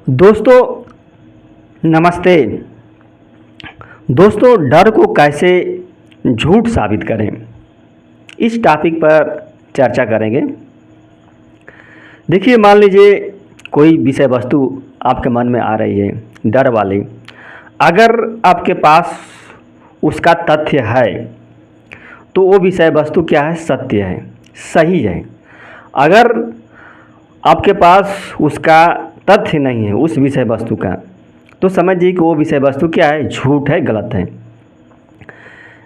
दोस्तों नमस्ते। दोस्तों, डर को कैसे झूठ साबित करें, इस टॉपिक पर चर्चा करेंगे। देखिए, मान लीजिए कोई विषय वस्तु आपके मन में आ रही है डर वाली। अगर आपके पास उसका तथ्य है तो वो विषय वस्तु क्या है? सत्य है, सही है। अगर आपके पास उसका तथ्य नहीं है उस विषय वस्तु का, तो समझिए कि वो विषय वस्तु क्या है? झूठ है, गलत है।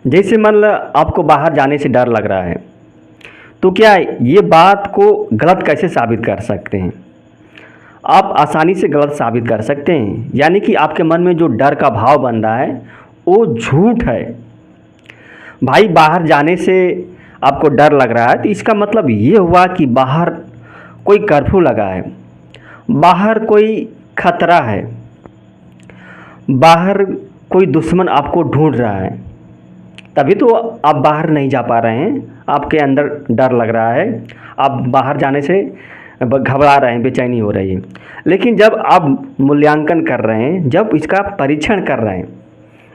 जैसे मान लो आपको बाहर जाने से डर लग रहा है, तो क्या ये बात को गलत कैसे साबित कर सकते हैं? आप आसानी से गलत साबित कर सकते हैं। यानी कि आपके मन में जो डर का भाव बन रहा है वो झूठ है। भाई, बाहर जाने से आपको डर लग रहा है तो इसका मतलब ये हुआ कि बाहर कोई कर्फ्यू लगा है, बाहर कोई खतरा है, बाहर कोई दुश्मन आपको ढूंढ रहा है, तभी तो आप बाहर नहीं जा पा रहे हैं। आपके अंदर डर लग रहा है, आप बाहर जाने से घबरा रहे हैं, बेचैनी हो रही है। लेकिन जब आप मूल्यांकन कर रहे हैं, जब इसका परीक्षण कर रहे हैं,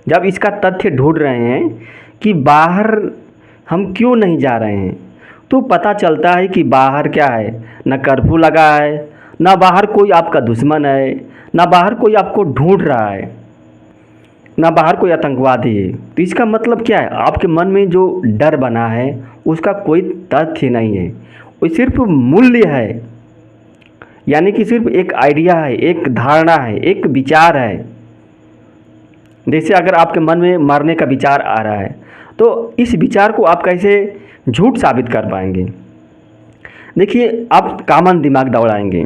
जब इसका तथ्य ढूंढ रहे हैं कि बाहर हम क्यों नहीं जा रहे हैं, तो पता चलता है कि बाहर क्या है? न कर्फ्यू लगा है, ना बाहर कोई आपका दुश्मन है, ना बाहर कोई आपको ढूंढ रहा है, ना बाहर कोई आतंकवादी है। तो इसका मतलब क्या है? आपके मन में जो डर बना है उसका कोई तथ्य नहीं है, वो सिर्फ मूल्य है। यानी कि सिर्फ एक आइडिया है, एक धारणा है, एक विचार है। जैसे अगर आपके मन में मरने का विचार आ रहा है, तो इस विचार को आप कैसे झूठ साबित कर पाएंगे? देखिए, आप कॉमन दिमाग दौड़ाएंगे।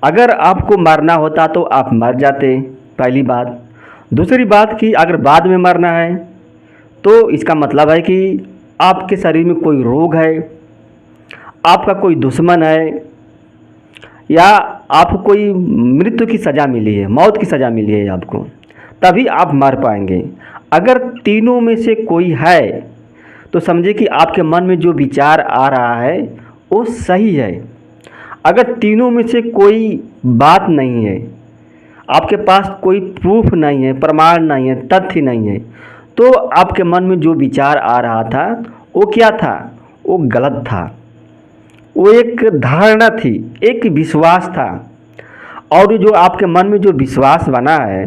अगर आपको मरना होता तो आप मर जाते, पहली बात। दूसरी बात कि अगर बाद में मरना है तो इसका मतलब है कि आपके शरीर में कोई रोग है, आपका कोई दुश्मन है, या आपको कोई मृत्यु की सज़ा मिली है, मौत की सज़ा मिली है आपको, तभी आप मर पाएंगे। अगर तीनों में से कोई है तो समझिए कि आपके मन में जो विचार आ रहा है वो सही है। अगर तीनों में से कोई बात नहीं है, आपके पास कोई प्रूफ नहीं है, प्रमाण नहीं है, तथ्य नहीं है, तो आपके मन में जो विचार आ रहा था वो क्या था? वो गलत था। वो एक धारणा थी, एक विश्वास था। और जो आपके मन में जो विश्वास बना है,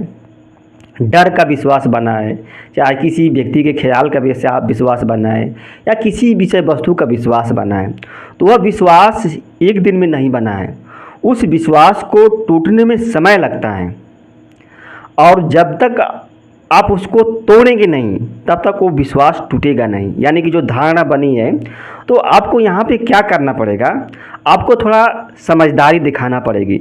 डर का विश्वास बना है, चाहे किसी व्यक्ति के ख्याल का विश्वास बना है, या किसी विषय वस्तु का विश्वास बना है, तो वह विश्वास एक दिन में नहीं बना है। उस विश्वास को टूटने में समय लगता है, और जब तक आप उसको तोड़ेंगे नहीं तब तक वो विश्वास टूटेगा नहीं। यानी कि जो धारणा बनी है, तो आपको यहाँ पे क्या करना पड़ेगा? आपको थोड़ा समझदारी दिखाना पड़ेगी,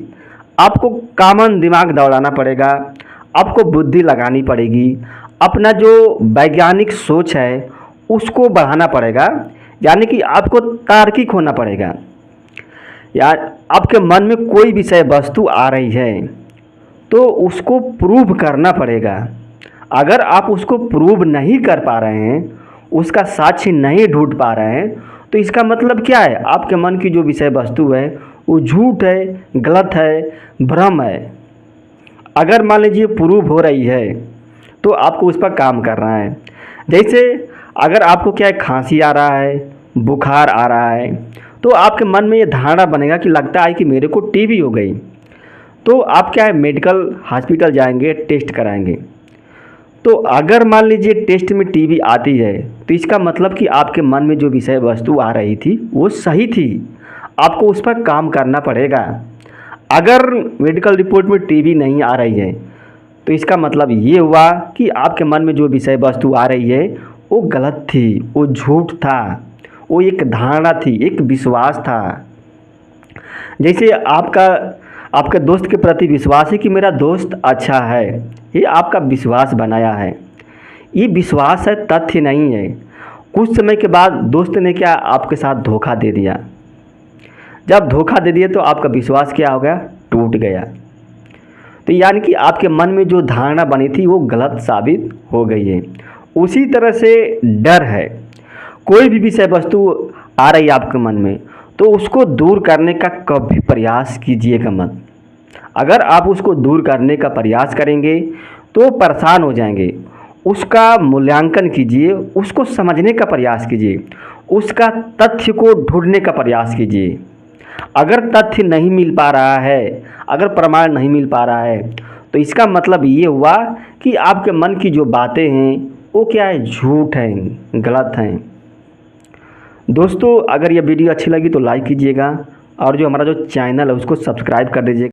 आपको कॉमन दिमाग दौड़ाना पड़ेगा, आपको बुद्धि लगानी पड़ेगी, अपना जो वैज्ञानिक सोच है उसको बढ़ाना पड़ेगा। यानी कि आपको तार्किक होना पड़ेगा। या आपके मन में कोई विषय वस्तु आ रही है तो उसको प्रूव करना पड़ेगा। अगर आप उसको प्रूव नहीं कर पा रहे हैं, उसका साक्ष्य नहीं ढूंढ पा रहे हैं, तो इसका मतलब क्या है? आपके मन की जो विषय वस्तु है वो झूठ है, गलत है, भ्रम है। अगर मान लीजिए प्रूव हो रही है तो आपको उस पर काम करना है। जैसे अगर आपको क्या है, खांसी आ रहा है, बुखार आ रहा है, तो आपके मन में ये धारणा बनेगा कि लगता है कि मेरे को टीबी हो गई, तो आप क्या है, मेडिकल हॉस्पिटल जाएंगे, टेस्ट कराएंगे। तो अगर मान लीजिए टेस्ट में टीबी आती है तो इसका मतलब कि आपके मन में जो विषय वस्तु आ रही थी वो सही थी, आपको उस पर काम करना पड़ेगा। अगर मेडिकल रिपोर्ट में टीबी नहीं आ रही है तो इसका मतलब ये हुआ कि आपके मन में जो विषय वस्तु आ रही है वो गलत थी, वो झूठ था, वो एक धारणा थी, एक विश्वास था। जैसे आपके दोस्त के प्रति विश्वास है कि मेरा दोस्त अच्छा है, ये आपका विश्वास बनाया है, ये विश्वास है, तथ्य नहीं है। कुछ समय के बाद दोस्त ने क्या आपके साथ धोखा दे दिया। जब धोखा दे दिया तो आपका विश्वास क्या हो गया? टूट गया। तो यानी कि आपके मन में जो धारणा बनी थी वो गलत साबित हो गई है। उसी तरह से डर है, कोई भी विषय वस्तु आ रही है आपके मन में तो उसको दूर करने का कभी प्रयास कीजिएगा मत। अगर आप उसको दूर करने का प्रयास करेंगे तो परेशान हो जाएंगे। उसका मूल्यांकन कीजिए, उसको समझने का प्रयास कीजिए, उसका तथ्य को ढूंढने का प्रयास कीजिए। अगर तथ्य नहीं मिल पा रहा है, अगर प्रमाण नहीं मिल पा रहा है, तो इसका मतलब ये हुआ कि आपके मन की जो बातें हैं वो क्या है, झूठ हैं, गलत हैं। दोस्तों, अगर ये वीडियो अच्छी लगी तो लाइक कीजिएगा और जो हमारा जो चैनल है उसको सब्सक्राइब कर दीजिएगा।